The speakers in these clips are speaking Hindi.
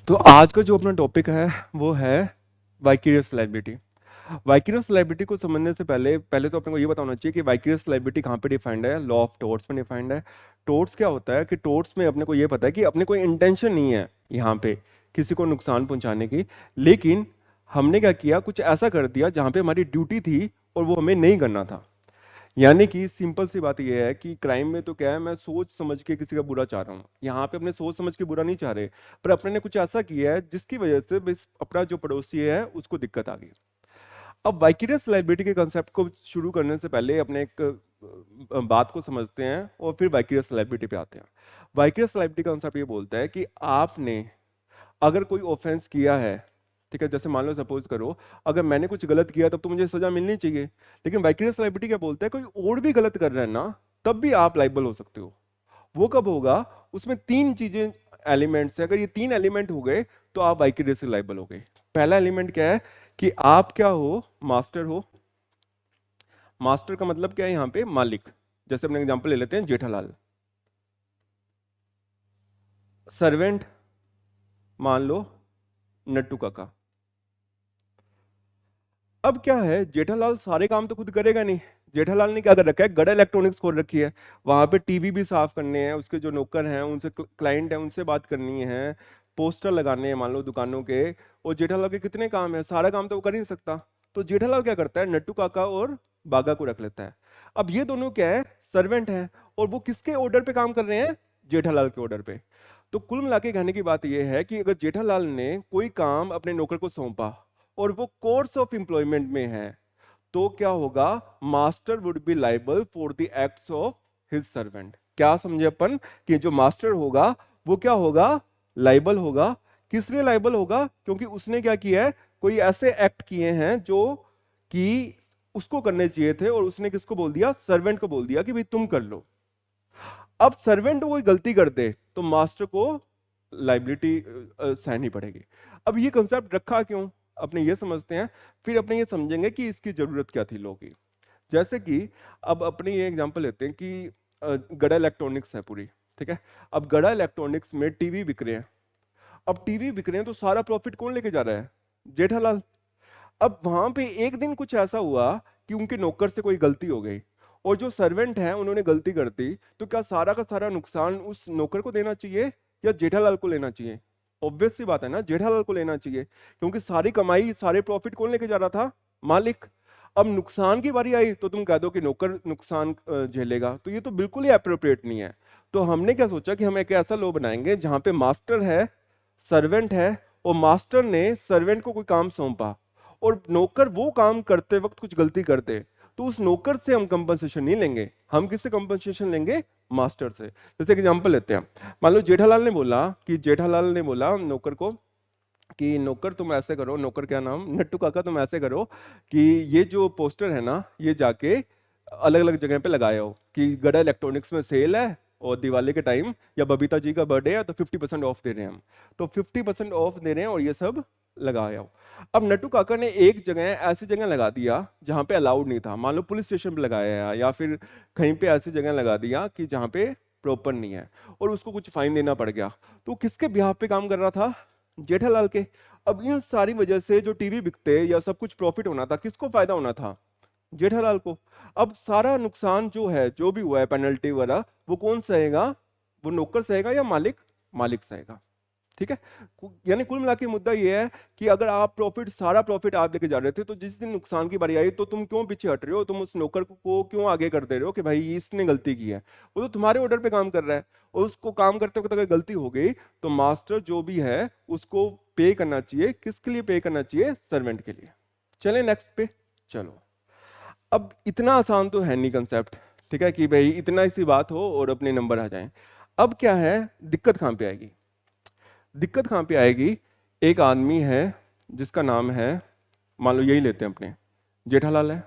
तो आज का जो अपना टॉपिक है वो है वाइकेरियस लायबिलिटी। वाइकेरियस लायबिलिटी को समझने से पहले पहले तो अपने को ये बताना चाहिए कि वाइकेरियस लायबिलिटी कहाँ पे डिफाइंड है। लॉ ऑफ टोर्ट्स में डिफाइंड है। टोर्ट्स क्या होता है कि टोर्ट्स में अपने को ये पता है कि अपने कोई इंटेंशन नहीं है यहाँ पे किसी को नुकसान पहुंचाने की, लेकिन हमने क्या किया, कुछ ऐसा कर दिया जहाँ पे हमारी ड्यूटी थी और वो हमें नहीं करना था। यानी कि सिंपल सी बात यह है कि क्राइम में तो क्या है, मैं सोच समझ के किसी का बुरा चाह रहा हूँ, यहाँ पे अपने सोच समझ के बुरा नहीं चाह रहे, पर अपने ने कुछ ऐसा किया है जिसकी वजह से अपना जो पड़ोसी है उसको दिक्कत आ गई। अब वाइकेरियस लायबिलिटी के कंसेप्ट को शुरू करने से पहले अपने एक बात को समझते हैं और फिर वाइकेरियस लायबिलिटी पे आते हैं। वाइकेरियस लायबिलिटी का कंसेप्ट ये बोलता है कि आपने अगर कोई ऑफेंस किया है, ठीक है, जैसे मान लो सपोज करो अगर मैंने कुछ गलत किया तब तो मुझे सजा मिलनी चाहिए, लेकिन वाइकेरियस लायबिलिटी क्या बोलता है, कोई और भी गलत कर रहा है ना, तब भी आप लाइबल हो सकते हो। वो कब होगा, उसमें तीन चीजें एलिमेंट्स है, अगर ये तीन एलिमेंट हो गए तो आप वाइकेरियस लाइबल हो गए। पहला एलिमेंट क्या है कि आप क्या हो, मास्टर हो। मास्टर का मतलब क्या है यहाँ पे, मालिक। जैसे अपने एग्जांपल ले लेते हैं जेठालाल। सर्वेंट मान लो नट्टू काका। अब क्या है, जेठालाल सारे काम तो खुद करेगा नहीं। जेठालाल ने क्या कर रखा है, गड़ा इलेक्ट्रॉनिक्स खोल रखी है, वहां पे टीवी भी साफ करने हैं, उसके जो नौकर हैं उनसे, क्लाइंट है उनसे बात करनी है, पोस्टर लगाने हैं मान लो दुकानों के। और जेठालाल के कितने काम है, सारा काम तो वो कर ही नहीं सकता। तो जेठालाल क्या करता है, नट्टू काका और बागा को रख लेता है। अब ये दोनों क्या है, सर्वेंट हैं, और वो किसके ऑर्डर पे काम कर रहे हैं, जेठालाल के ऑर्डर पे। तो कुल मिला के कहने की बात यह है कि अगर जेठालाल ने कोई काम अपने नौकर को सौंपा और वो कोर्स ऑफ एम्प्लॉयमेंट में है, तो क्या होगा, master would be liable for the acts of his servant. क्या समझे अपन, कि जो मास्टर होगा वो क्या होगा, लाइबल होगा। किस लिए लाइबल होगा, क्योंकि उसने क्या किया है, कोई ऐसे एक्ट किए हैं जो कि उसको करने चाहिए थे, और उसने किसको बोल दिया, सर्वेंट को बोल दिया कि भाई तुम कर लो। अब सर्वेंट कोई गलती कर दे तो मास्टर को लाइबिलिटी सहनी पड़ेगी। अब ये कंसेप्ट रखा क्यों, अपने ये समझते हैं, फिर अपने ये समझेंगे कि इसकी जरूरत क्या थी लोगों की। जैसे कि अब अपने ये एग्जांपल लेते हैं कि गड़ा इलेक्ट्रॉनिक्स है पूरी, ठीक है। अब गड़ा इलेक्ट्रॉनिक्स में टीवी बिक रहे हैं। अब टीवी बिक रहे हैं तो सारा प्रॉफिट कौन लेके जा रहा है, जेठालाल। अब वहां पे एक दिन कुछ ऐसा हुआ कि उनके नौकर से कोई गलती हो गई, और जो सर्वेंट है उन्होंने गलती कर दी, तो क्या सारा का सारा नुकसान उस नौकर को देना चाहिए या जेठालाल को लेना चाहिए। ऑब्वियस सी बात है ना, जेठालाल को लेना चाहिए, क्योंकि सारी कमाई सारे प्रॉफिट कौन लेके जा रहा था, मालिक। अब नुकसान की बारी आई तो तुम कह दो कि नौकर नुकसान झेलेगा, तो ये तो बिल्कुल ही अप्रोप्रिएट नहीं है। तो हमने क्या सोचा कि हम एक ऐसा लॉ बनाएंगे जहां पे मास्टर है, सर्वेंट है, और मास्टर ने सर्वेंट को कोई काम सौंपा, और नौकर वो काम करते वक्त कुछ गलती करते, तो उस नौकर से हम कंपनसेशन नहीं लेंगे, हम किससे कंपनसेशन लेंगे, मास्टर से। जैसे एग्जांपल लेते हैं, मान लो जेठालाल ने बोला नौकर को कि नौकर तुम ऐसे करो, नौकर क्या नाम, नट्टू काका, तुम ऐसे करो कि ये जो पोस्टर है ना, ये जाके अलग अलग जगह पे लगाए हो कि गड़ा इलेक्ट्रॉनिक्स में सेल है, और दिवाली के टाइम या बबीता जी का बर्थडे है तो 50% ऑफ दे रहे हैं हम, तो 50% ऑफ दे रहे हैं और ये सब लगाए हो। अब नट्टू काका ने एक जगह ऐसी जगह लगा दिया जहां पे अलाउड नहीं था, मान लो पुलिस स्टेशन पे लगाया या फिर कहीं पे ऐसी जगह लगा दिया कि जहां पे प्रॉपर नहीं है, और उसको कुछ फाइन देना पड़ गया। तो किसके बिहाफ पे काम कर रहा था, जेठालाल के। अब इन सारी वजह से जो टीवी बिकते या सब कुछ प्रॉफिट होना था, किसको फायदा होना था, जेठालाल को। अब सारा नुकसान जो है, जो भी हुआ है पेनल्टी वगैरह, वो कौन सहेगा, वो नौकर सहेगा या मालिक, मालिक सहेगा। ठीक है। यानी कुल मिला के मुद्दा ये है कि अगर आप प्रॉफिट, सारा प्रॉफिट आप लेके जा रहे थे, तो जिस दिन नुकसान की बारी आई तो तुम क्यों पीछे हट रहे हो, तुम उस नौकर को क्यों आगे कर दे रहे हो कि भाई इसने गलती की है। वो तो तुम्हारे ऑर्डर पे काम कर रहा है, और उसको काम करते वक्त अगर गलती हो गई तो मास्टर जो भी है उसको पे करना चाहिए। किसके लिए पे करना चाहिए, सर्वेंट के लिए। चले नेक्स्ट पे। चलो, अब इतना आसान तो है नहीं कंसेप्ट, ठीक है, कि भाई इतना सी बात हो और अपने नंबर आ जाएं। अब क्या है, दिक्कत कहां पे आएगी, दिक्कत कहां पे आएगी, एक आदमी है जिसका नाम है, मान लो यही लेते हैं अपने, जेठालाल है।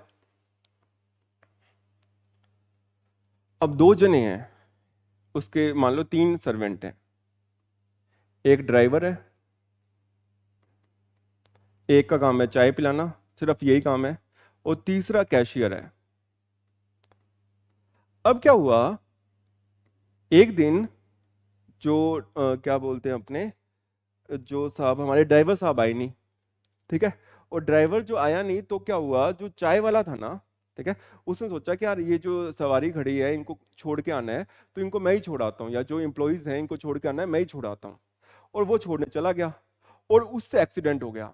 अब दो जने हैं उसके, मान लो तीन सर्वेंट हैं, एक ड्राइवर है, एक का काम है चाय पिलाना, सिर्फ यही काम है, और तीसरा कैशियर है। अब क्या हुआ, एक दिन जो क्या बोलते हैं अपने, जो साहब हमारे ड्राइवर साहब आए नहीं, ठीक है। और ड्राइवर जो आया नहीं तो क्या हुआ, जो चाय वाला था ना, ठीक है, उसने सोचा कि यार ये जो सवारी खड़ी है इनको छोड़ के आना है, तो इनको मैं ही छोड़ाता हूँ, या जो एम्प्लॉइज हैं इनको छोड़ के आना है मैं ही छोड़ाता हूँ। और वो छोड़ने चला गया और उससे एक्सीडेंट हो गया।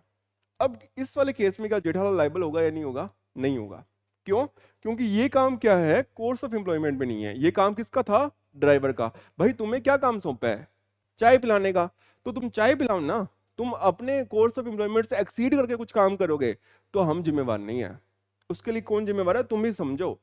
अब इस वाले केस में क्या जेठालाल लायबल होगा या नहीं होगा? नहीं होगा। क्यों? क्योंकि ये काम क्या है, कोर्स ऑफ एम्प्लॉयमेंट में नहीं है, ये काम किसका था? ड्राइवर का। भाई तुम्हें क्या काम सौंपा है? चाय पिलाने का। तो तुम चाय पिलाओ ना, तुम अपने कोर्स ऑफ एम्प्लॉयमेंट से एक्सीड करके कुछ काम करोगे तो हम जिम्मेवार नहीं है। उसके लिए कौन जिम्मेवार है? तुम ही समझो।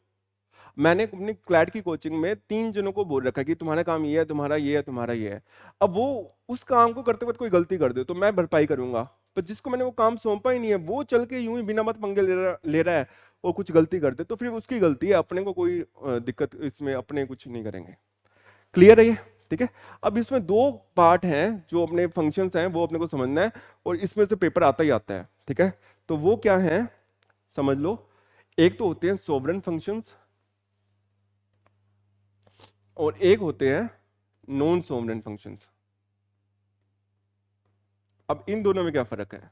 मैंने अपनी क्लैट की कोचिंग में 3 जनों को बोल रखा है कि तुम्हारा काम ये है, तुम्हारा ये है, तुम्हारा ये है। अब वो उस काम को करते वक्त कोई गलती कर दे तो मैं भरपाई करूंगा, पर जिसको मैंने वो काम सौंपा ही नहीं है वो चल के यूं ही बिना मत पंगे ले रहा है और कुछ गलती कर दे तो फिर उसकी गलती है, अपने को कोई दिक्कत इसमें, अपने कुछ नहीं करेंगे। क्लियर है ये? ठीक है। अब इसमें 2 पार्ट हैं जो अपने फंक्शंस हैं, वो अपने को समझना है, और इसमें से पेपर आता ही आता है, ठीक है। तो वो क्या है समझ लो। एक तो होते हैं सोवरेन फंक्शंस और एक होते हैं नॉन सोवरेन फंक्शंस। अब इन दोनों में क्या फर्क है?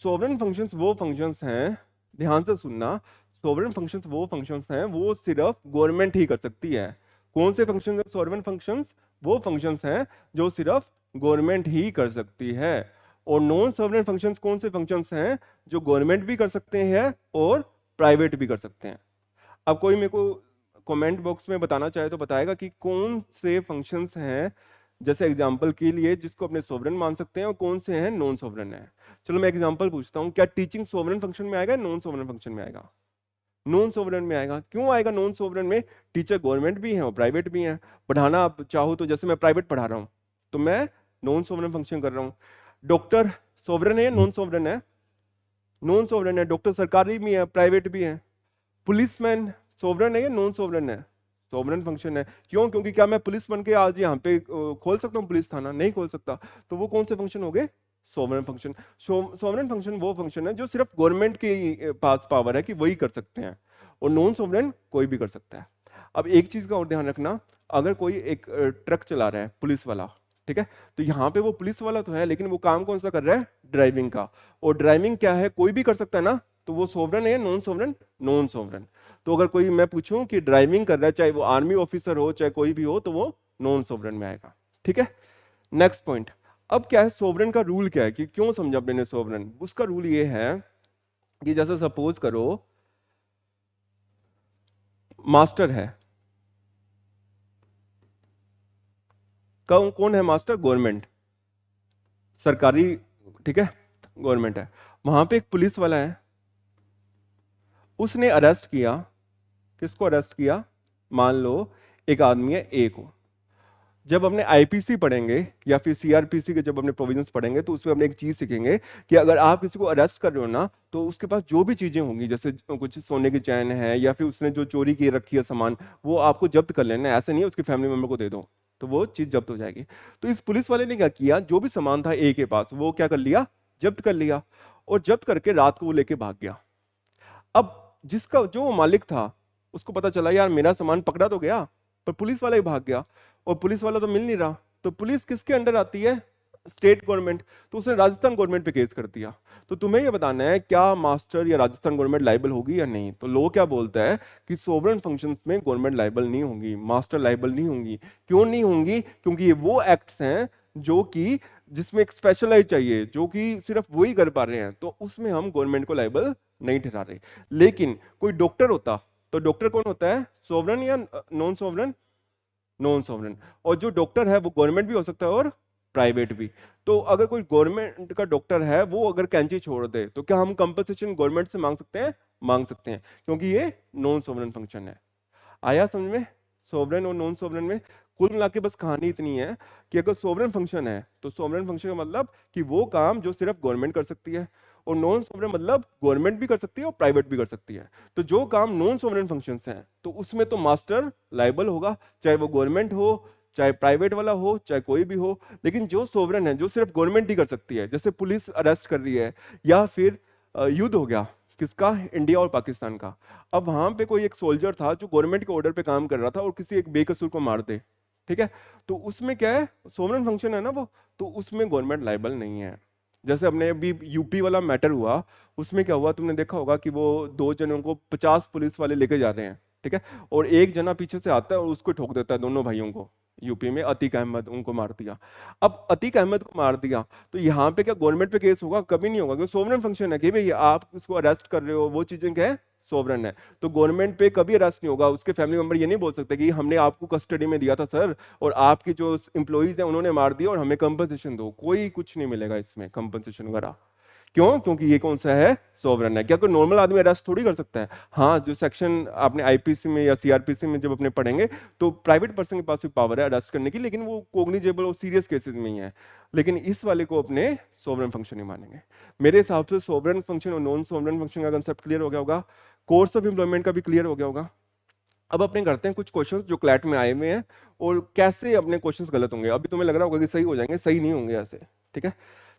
सोवरेन फंक्शंस वो फंक्शंस हैं, ध्यान से सुनना, सोवरेन फंक्शंस वो फंक्शंस हैं वो सिर्फ गवर्नमेंट ही कर सकती है। कौन से फंक्शंस हैं सोवरेन फंक्शंस? वो फंक्शंस हैं जो सिर्फ गवर्नमेंट ही कर सकती है। और नॉन सोवरेन फंक्शंस कौन से फंक्शंस हैं जो गवर्नमेंट भी कर सकते हैं और प्राइवेट भी कर सकते हैं। अब कोई मेरे को कमेंट बॉक्स में बताना चाहे तो बताएगा कि कौन से फंक्शंस हैं, जैसे एग्जांपल के लिए, जिसको अपने सोवरेन मान सकते हैं और कौन से हैं नॉन सोवरेन है। चलो मैं एग्जांपल पूछता हूँ, क्या टीचिंग सोवरेन फंक्शन में आएगा, नॉन सोवरेन फंक्शन में आएगा? नॉन सोवरेन में आएगा। क्यों आएगा नॉन सोवरेन में? टीचर गवर्नमेंट भी है और प्राइवेट भी है। पढ़ाना आप चाहो तो, जैसे मैं प्राइवेट पढ़ा रहा हूँ तो मैं नॉन सोवरेन फंक्शन कर रहा हूँ। डॉक्टर सोवरेन है या नॉन सोवरेन है? नॉन सोवरेन है। डॉक्टर सरकारी भी है प्राइवेट भी है। पुलिसमैन सोवरेन है या नॉन सोवरेन है? सोवरेन फंक्शन है। क्यों? क्योंकि क्या मैं पुलिस बन के आज यहाँ पे खोल सकता हूँ पुलिस थाना? नहीं खोल सकता। तो वो कौन से फंक्शन हो गए? Sovereign function. सोवरेन फंक्शन वो फंक्शन है जो सिर्फ गवर्नमेंट के पास पावर है कि वही कर सकते हैं, और नॉन सोवरेन कोई भी कर सकता है। अब एक चीज का और ध्यान रखना, अगर कोई एक ट्रक चला रहा है पुलिस वाला, ठीक है, तो यहाँ पे वो पुलिस वाला तो है लेकिन वो काम कौन सा कर रहा है? ड्राइविंग का। और ड्राइविंग क्या है? कोई भी कर सकता है ना, तो वो सोवरेन है या नॉन सोवरेन? Non sovereign. तो अगर कोई मैं पूछूं कि ड्राइविंग कर रहा है, चाहे वो आर्मी ऑफिसर हो चाहे कोई भी हो, तो वो नॉन सोवरेन में आएगा। ठीक है। Next point. अब क्या है सोवरेन का रूल क्या है, कि क्यों समझा मैंने सोवरेन? उसका रूल ये है कि जैसे सपोज करो मास्टर है, कौन है मास्टर? गवर्नमेंट, सरकारी, ठीक है, गवर्नमेंट है। वहां पे एक पुलिस वाला है, उसने अरेस्ट किया, किसको अरेस्ट किया? मान लो एक आदमी है ए को। जब अपने आईपीसी पढ़ेंगे या फिर सीआरपीसी के जब अपने प्रोविजंस पढ़ेंगे तो उसमें अपने एक चीज सीखेंगे कि अगर आप किसी को अरेस्ट कर रहे हो ना, तो उसके पास जो भी चीजें होंगी, जैसे कुछ सोने की चैन है या फिर उसने जो चोरी की रखी है सामान, वो आपको जब्त कर लेना है। ऐसे नहीं है उसके फैमिली मेंबर को दे दो तो वो चीज जब्त हो जाएगी। तो इस पुलिस वाले ने क्या किया, जो भी सामान था ए के पास वो क्या कर लिया? जब्त कर लिया। और जब्त करके रात को वो लेके भाग गया। अब जिसका जो वो मालिक था उसको पता चला यार मेरा सामान पकड़ा तो गया, पर पुलिस वाला ही भाग गया, और पुलिस वाला तो मिल नहीं रहा। तो पुलिस किसके अंडर आती है? State government. तो उसने राजस्थान गवर्नमेंट पे केस कर दिया। तो तुम्हें ये बताना है क्या मास्टर या राजस्थान गवर्नमेंट लाइबल होगी या नहीं। तो लॉ क्या बोलता है कि सोवरेन फंक्शंस में गवर्नमेंट लाइबल नहीं होगी, मास्टर लाइबल नहीं होंगी। क्यों नहीं होंगी? क्योंकि ये वो एक्ट्स हैं जो कि जिसमें एक स्पेशलाइज चाहिए, जो कि सिर्फ वही कर पा रहे हैं, तो उसमें हम गवर्नमेंट को लाइबल नहीं ठहरा रहे। लेकिन कोई डॉक्टर होता तो डॉक्टर कौन होता है? सोवरेन या नॉन सोवरेन? Non sovereign. और जो डॉक्टर है वो गवर्नमेंट भी हो सकता है और प्राइवेट भी। तो अगर कोई गवर्नमेंट का डॉक्टर है वो अगर कैंची छोड़ दे तो क्या हम कंपनसेशन गवर्नमेंट से मांग सकते हैं? मांग सकते हैं, क्योंकि ये नॉन सोवरेन फंक्शन है। आया समझ में? सोवरेन और नॉन सोवरेन में कुल मिला के बस कहानी इतनी है कि अगर सोवरेन फंक्शन है तो सोवरेन फंक्शन का मतलब कि वो काम जो सिर्फ गवर्नमेंट कर सकती है, और नॉन सोवरेन मतलब गवर्नमेंट भी कर सकती है और प्राइवेट भी कर सकती है। तो जो काम नॉन सोवरेन फंक्शंस हैं तो उसमें तो मास्टर लाइबल होगा, चाहे वो गवर्नमेंट हो चाहे प्राइवेट वाला हो चाहे कोई भी हो। लेकिन जो सोवरेन है जो सिर्फ गवर्नमेंट ही कर सकती है, जैसे पुलिस अरेस्ट कर रही है, या फिर युद्ध हो गया, किसका? इंडिया और पाकिस्तान का। अब वहां पे कोई एक सोल्जर था जो गवर्नमेंट के ऑर्डर पे काम कर रहा था और किसी एक बेकसूर को मार दे, ठीक है, तो उसमें क्या है, सोवरेन फंक्शन है ना वो, तो उसमें गवर्नमेंट लाइबल नहीं है। जैसे अपने अभी यूपी वाला मैटर हुआ, उसमें क्या हुआ तुमने देखा होगा कि वो दो जनों को 50 पुलिस वाले लेके जा रहे हैं, ठीक है, और एक जना पीछे से आता है और उसको ठोक देता है, दोनों भाइयों को। यूपी में अतीक अहमद, उनको मार दिया। अब अतीक अहमद को मार दिया, तो यहाँ पे क्या गवर्नमेंट पे केस होगा? कभी नहीं होगा, क्योंकि सोवरेन फंक्शन है कि भाई आप उसको अरेस्ट कर रहे हो, वो चीजें क्या है, सोवरेन है। तो गवर्नमेंट पे कभी अरेस्ट नहीं होगा। उसके फैमिली मेंबर ये नहीं बोल सकते कि हमने आपको कस्टडी में दिया था सर, और आपके जो एम्प्लॉइज हैं उन्होंने मार दिया और हमें कंपनसेशन दो। कोई कुछ नहीं मिलेगा इसमें कंपनसेशन वगैरह। क्यों? क्योंकि ये कौन सा है, सोवरेन है। क्या कोई नॉर्मल आदमी अरेस्ट थोड़ी कर सकता है? हाँ, जो सेक्शन आपने आईपीसी में या सीआरपीसी में जब अपने पढ़ेंगे, तो प्राइवेट पर्सन के पास भी पावर है अरेस्ट करने की, लेकिन वो कोग्निजेबल और सीरियस केसेस में ही है। लेकिन इस वाले को अपने सोवरेन फंक्शन ही मानेंगे। मेरे हिसाब से सोवरेन फंक्शन और नॉन सोवरेन फंक्शन का कंसेप्ट क्लियर हो गया होगा। कोर्स ऑफ एम्प्लॉयमेंट का भी क्लियर हो गया होगा। अब अपने करते हैं कुछ क्वेश्चंस जो क्लैट में आए हुए हैं, और कैसे अपने क्वेश्चंस गलत होंगे। अभी तुम्हें लग रहा होगा कि सही हो जाएंगे, सही नहीं होंगे ऐसे, ठीक है।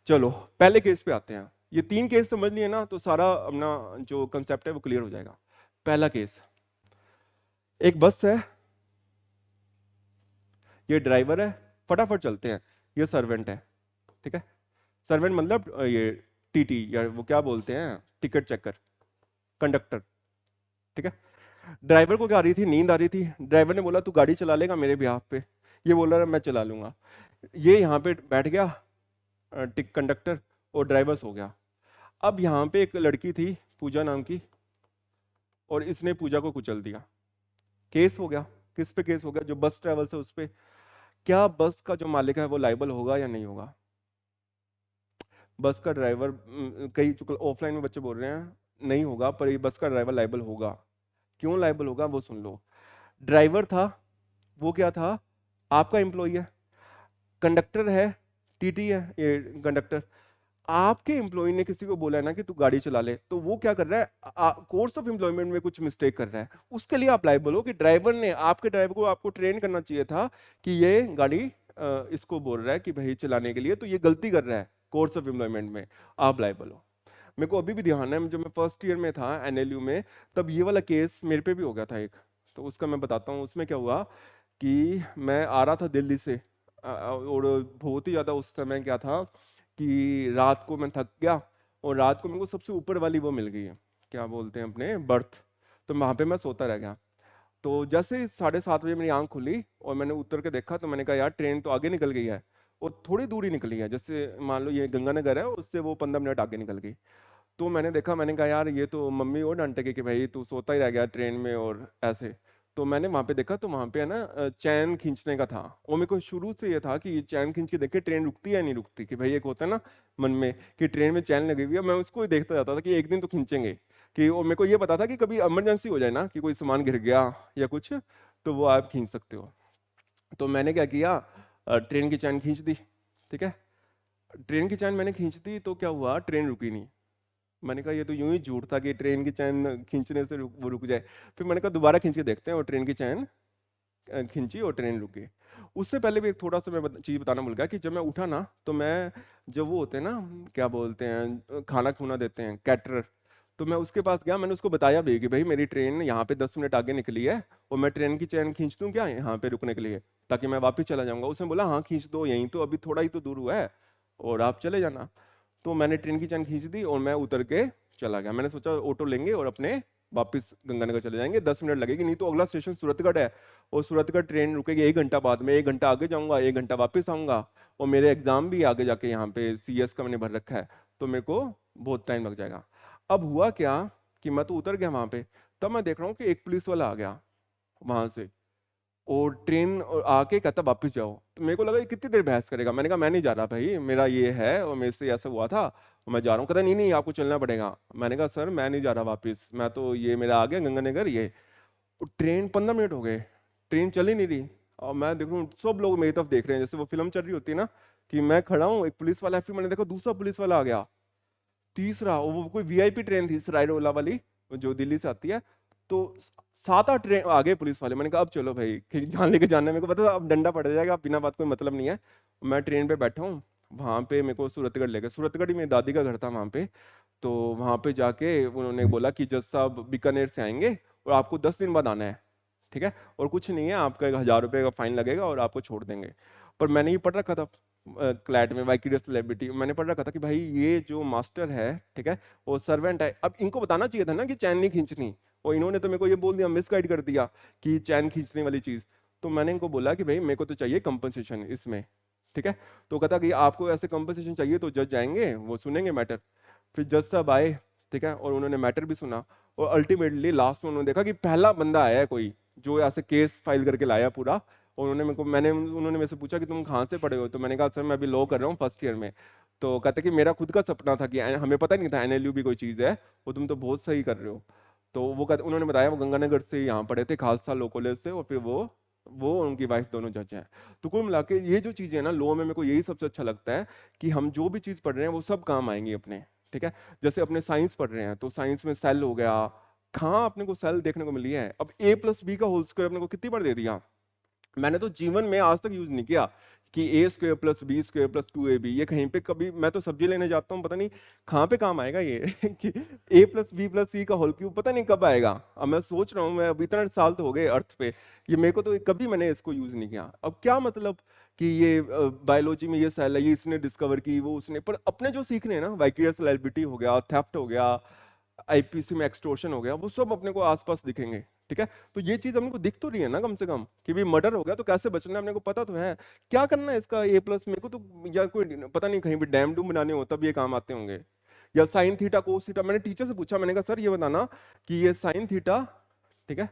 चलो पहले केस पे आते हैं। ये 3 केस समझ लिए ना, तो सारा अपना जो कंसेप्ट है वो क्लियर हो जाएगा। पहला केस, एक बस है, ये ड्राइवर है, फटाफट चलते हैं, ये सर्वेंट है, ठीक है। सर्वेंट मतलब ये टीटी, या वो क्या बोलते हैं, टिकट चेकर, कंडक्टर, ठीक है। ड्राइवर को क्या आ रही थी, नींद आ रही थी। ड्राइवर ने बोला तू गाड़ी चला लेगा मेरे बिहाफ पे? ये बोल रहा है मैं चला लूंगा। ये यहाँ पे बैठ गया टिक कंडक्टर, और ड्राइवर सो गया। अब यहाँ पे एक लड़की थी पूजा नाम की, और इसने पूजा को कुचल दिया। केस हो गया। किस पे केस हो गया? जो बस ट्रेवल्स है उस पे। क्या बस का जो मालिक है वो लाइबल होगा या नहीं होगा? बस का ड्राइवर, कई ऑफलाइन में बच्चे बोल रहे हैं नहीं होगा, पर ये बस का ड्राइवर लाइबल होगा। क्यों लाइबल होगा वो सुन लो। ड्राइवर था, वो क्या था, आपका एम्प्लॉय है। कंडक्टर है, टीटी है ये कंडक्टर। आपके एम्प्लॉय ने किसी को बोला है ना कि तू गाड़ी चला ले, तो वो क्या कर रहा है, कोर्स ऑफ एम्प्लॉयमेंट में कुछ मिस्टेक कर रहा है, उसके लिए आप लायबल हो कि ड्राइवर ने, आपके ड्राइवर को आपको ट्रेन करना चाहिए था कि ये गाड़ी इसको बोल रहा है कि भाई चलाने के लिए, तो ये गलती कर रहा है, कोर्स ऑफ एम्प्लॉयमेंट में आप लायबल हो। मेरे को अभी भी ध्यान है, जब मैं फर्स्ट ईयर में था एनएलयू में, तब ये वाला केस मेरे पे भी हो गया था एक। तो उसका मैं बताता हूँ। उसमें क्या हुआ कि मैं आ रहा था दिल्ली से, और बहुत ही ज़्यादा उस समय क्या था कि रात को मैं थक गया, और रात को मेरे को सबसे ऊपर वाली वो मिल गई है, क्या बोलते हैं अपने, बर्थ। तो वहाँ पे मैं सोता रह गया। तो जैसे ही 7:30 बजे मेरी आंख खुली और मैंने उतर के देखा, तो मैंने कहा यार ट्रेन तो आगे निकल गई है, और थोड़ी दूरी निकली है, जैसे मान लो ये गंगानगर है, उससे वो 15 मिनट आगे निकल गई। तो मैंने देखा, मैंने कहा यार ये तो मम्मी और डांटेगी कि भाई तू सोता ही रह गया ट्रेन में, और ऐसे। तो मैंने वहां पे देखा, तो वहां पे है ना चैन खींचने का था, और मेरे को शुरू से ये था कि ये चैन खींच के देखे ट्रेन रुकती है या नहीं रुकती, कि भाई एक होता है ना मन में कि ट्रेन में चैन लगी हुई है, मैं उसको ही देखता जाता था कि एक दिन तो खींचेंगे। कि और मेरे को ये पता था कि कभी इमरजेंसी हो जाए ना, कि कोई सामान गिर गया या कुछ, तो वो आप खींच सकते हो। तो मैंने क्या किया, ट्रेन की चैन खींच दी, ठीक है। ट्रेन की चैन मैंने खींच दी, तो क्या हुआ, ट्रेन रुकी नहीं। मैंने कहा ये तो यूं ही झूठ था कि ट्रेन की चैन खींचने से वो रुक जाए। फिर मैंने कहा दोबारा खींच के देखते हैं, और ट्रेन की चैन खींची और ट्रेन रुक गई। उससे पहले भी एक थोड़ा सा मैं चीज़ बताना भूल गया कि जब मैं उठा ना, तो मैं, जब वो होते हैं ना, क्या बोलते हैं, खाना खुना देते हैं, कैटरर, तो मैं उसके पास गया। मैंने उसको बताया भी कि भाई मेरी ट्रेन यहाँ पे 10 मिनट आगे निकली है, और मैं ट्रेन की चैन खींच दूँ क्या यहाँ पे रुकने के लिए, ताकि मैं वापस चला जाऊँगा। उसने बोला हाँ खींच दो, यहीं तो अभी थोड़ा ही तो दूर हुआ है, और आप चले जाना। तो मैंने ट्रेन की चैन खींच दी और मैं उतर के चला गया। मैंने सोचा ऑटो लेंगे और अपने वापस गंगानगर चले जाएंगे, 10 मिनट लगेगी, नहीं तो अगला स्टेशन सूरतगढ़ है, और सूरतगढ़ ट्रेन रुकेगी 1 घंटा बाद में, 1 घंटा आगे जाऊंगा, 1 घंटा वापस आऊंगा, और मेरे एग्जाम भी आगे जाके यहाँ पे सीएस का मैंने भर रखा है, तो मेरे को बहुत टाइम लग जाएगा। अब हुआ क्या कि मैं तो उतर गया वहां पे, तब मैं देख रहा हूँ कि एक पुलिस वाला आ गया वहां से, और ट्रेन आके कहता वापस जाओ। तो मेरे को लगा ये कितनी देर बहस करेगा। मैंने कहा मैं नहीं जा रहा भाई, मेरा ये है और मेरे से ऐसा हुआ था और मैं जा रहा हूँ। कहता नहीं नहीं आपको चलना पड़ेगा। मैंने कहा सर मैं नहीं जा रहा वापस, मैं तो ये मेरा आ गया गंगानगर ये। और ट्रेन 15 मिनट हो गए, ट्रेन चल ही नहीं रही, और मैं देख रहा हूँ सब लोग मेरी तरफ देख रहे हैं, जैसे वो फिल्म चल रही होती है ना, कि मैं खड़ा हूँ, एक पुलिस वाला है, फिर मैंने देखा दूसरा पुलिस वाला आ गया, तीसरा, और वो कोई वीआईपी ट्रेन थी सरायरोला वाली जो दिल्ली से आती है। तो 7-8 ट्रेन आ गए पुलिस वाले। मैंने कहा अब चलो भाई, कि जान लेके जाना है, मेरे को पता था अब डंडा पड़ जाएगा, अब बिना बात कोई मतलब नहीं है। मैं ट्रेन पे बैठा हूँ, वहां पे मेरे को सूरतगढ़ ले गए। सूरतगढ़ ही मेरी दादी का घर था वहां पे। तो वहाँ पे जाके उन्होंने बोला कि जज साहब बीकानेर से आएंगे और आपको 10 दिन बाद आना है, ठीक है, और कुछ नहीं है, आपका 1,000 रुपये का फाइन लगेगा और आपको छोड़ देंगे। पर मैंने ये पढ़ रखा था क्लैट में, वाइकिडियस सेलिब्रिटी, मैंने पढ़ रखा था कि भाई ये जो मास्टर है, ठीक है, वो सर्वेंट है। अब इनको बताना चाहिए था ना कि चैन नहीं खींचनी, और इन्होंने तो मेरे को ये बोल दिया, मिसगाइड कर दिया कि चैन खींचने वाली चीज़। तो मैंने इनको बोला कि भाई मेरे को तो चाहिए कंपनसेशन इसमें, ठीक है। तो कहता कि आपको ऐसे कंपनसेशन चाहिए तो जज आएंगे, वो सुनेंगे मैटर। फिर जज साहब आए, ठीक है, और उन्होंने मैटर भी सुना, और अल्टीमेटली लास्ट में उन्होंने देखा कि पहला बंदा आया है कोई जो ऐसे केस फाइल करके लाया पूरा। और उन्होंने मेरे से पूछा कि तुम कहाँ से पढ़े हो, तो मैंने कहा सर मैं अभी लॉ कर रहा हूँ फर्स्ट ईयर में। तो कहते कि मेरा खुद का सपना था कि हमें पता नहीं था एनएलयू भी कोई चीज़ है, वो तुम तो बहुत सही कर रहे हो। तो वो कहते, उन्होंने बताया वो गंगानगर से यहाँ पढ़े थे, खालसा लॉ कॉलेज से, और फिर वो और उनकी वाइफ दोनों जज हैं। तो कुल मिला के ये जो चीज़ें हैं ना लॉ में, मेरे को यही सबसे अच्छा लगता है कि हम जो भी चीज़ पढ़ रहे हैं वो सब काम आएंगी अपने, ठीक है। जैसे अपने साइंस पढ़ रहे हैं तो साइंस में सेल हो गया, कहाँ अपने को सेल देखने को मिली है। अब a+b का होल स्क्वायर अपने को कितनी बार दे दिया, मैंने तो जीवन में आज तक यूज नहीं किया कि a² + b² + 2ab, ये कहीं पे कभी, मैं तो सब्जी लेने जाता हूँ पता नहीं कहाँ पे काम आएगा ये कि a+b+c का होल क्यूब पता नहीं कब आएगा। अब मैं सोच रहा हूँ, मैं अभी इतने साल तो हो गए अर्थ पे, ये मेरे को तो कभी मैंने इसको यूज नहीं किया। अब क्या मतलब कि ये बायोलॉजी में ये सेल है, ये इसने डिस्कवर की, वो उसने, पर अपने जो सीखने हैं ना, वाइकिडियस लायबिलिटी हो गया, थेफ्ट हो गया, आईपीसी में एक्सटोर्शन हो गया, वो सब अपने को आसपास दिखेंगे, ठीक है। तो ये चीज हमको दिख तो रही है ना कम से कम कि भी मर्डर हो गया तो कैसे बचना है अपने को पता तो है। क्या करना है इसका a+, मेरे को तो, या कोई पता नहीं कहीं भी डैम डूम बनाने हो तब ये काम आते होंगे, या साइन थीटा कोस थीटा। मैंने टीचर से पूछा, मैंने कहा सर ये बताना कि ये साइन थीटा, ठीक है,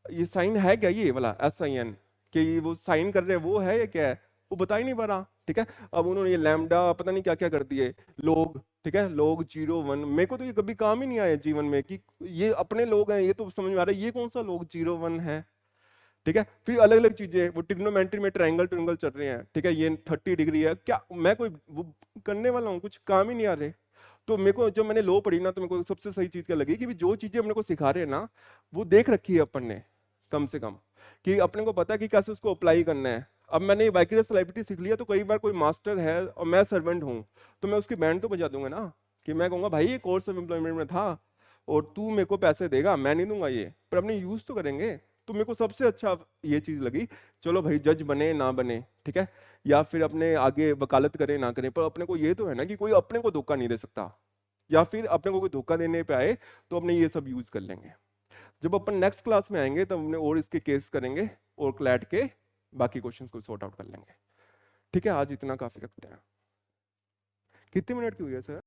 ये साइन है क्या, ये वाला SIN, कि ये वो साइन कर रहे हैं वो है या क्या है, वो बता ही नहीं पा रहा, ठीक है। अब उन्होंने ये लैम्डा पता नहीं क्या क्या कर दिए, लोग, ठीक है, लोग 0 1, मेरे को तो ये कभी काम ही नहीं आया जीवन में कि ये अपने लोग हैं, ये तो समझ में आ रहा है ये कौन सा लोग 0 1 है, ठीक है। फिर अलग अलग चीजें, वो ट्रिग्नोमेट्री में ट्रायंगल ट्रायंगल चल रहे हैं, ठीक है, ये 30 डिग्री है, क्या मैं कोई वो करने वाला हूँ, कुछ काम ही नहीं आ रहे। तो मेरे को जब मैंने लॉ पढ़ी ना, तो मेरे को सबसे सही चीज क्या लगी कि भी जो चीजें अपने को सिखा रहे हैं ना, वो देख रखी है अपन ने कम से कम, कि अपने को पता है कि कैसे उसको अप्लाई करना है। अब मैंने वाइकिडियस लायबिलिटी सीख लिया, तो कई बार कोई मास्टर है और मैं सर्वेंट हूँ, तो मैं उसकी बैंड तो बजा दूंगा ना, कि मैं कहूंगा भाई ये कोर्स ऑफ एम्प्लॉयमेंट में था और तू मेरे को पैसे देगा, मैं नहीं दूंगा ये, पर अपने यूज तो करेंगे। तो मेरे को सबसे अच्छा ये चीज लगी, चलो भाई जज बने ना बने, ठीक है, या फिर अपने आगे वकालत करें ना करें, पर अपने को ये तो है ना कि कोई अपने को धोखा नहीं दे सकता, या फिर अपने को कोई धोखा देने पे आए तो अपने ये सब यूज कर लेंगे। जब अपन नेक्स्ट क्लास में आएंगे तब हमने और इसके केस करेंगे और क्लैट के बाकी क्वेश्चंस को सॉर्ट आउट कर लेंगे, ठीक है। आज इतना काफी रखते हैं। कितने मिनट की हुई है सर?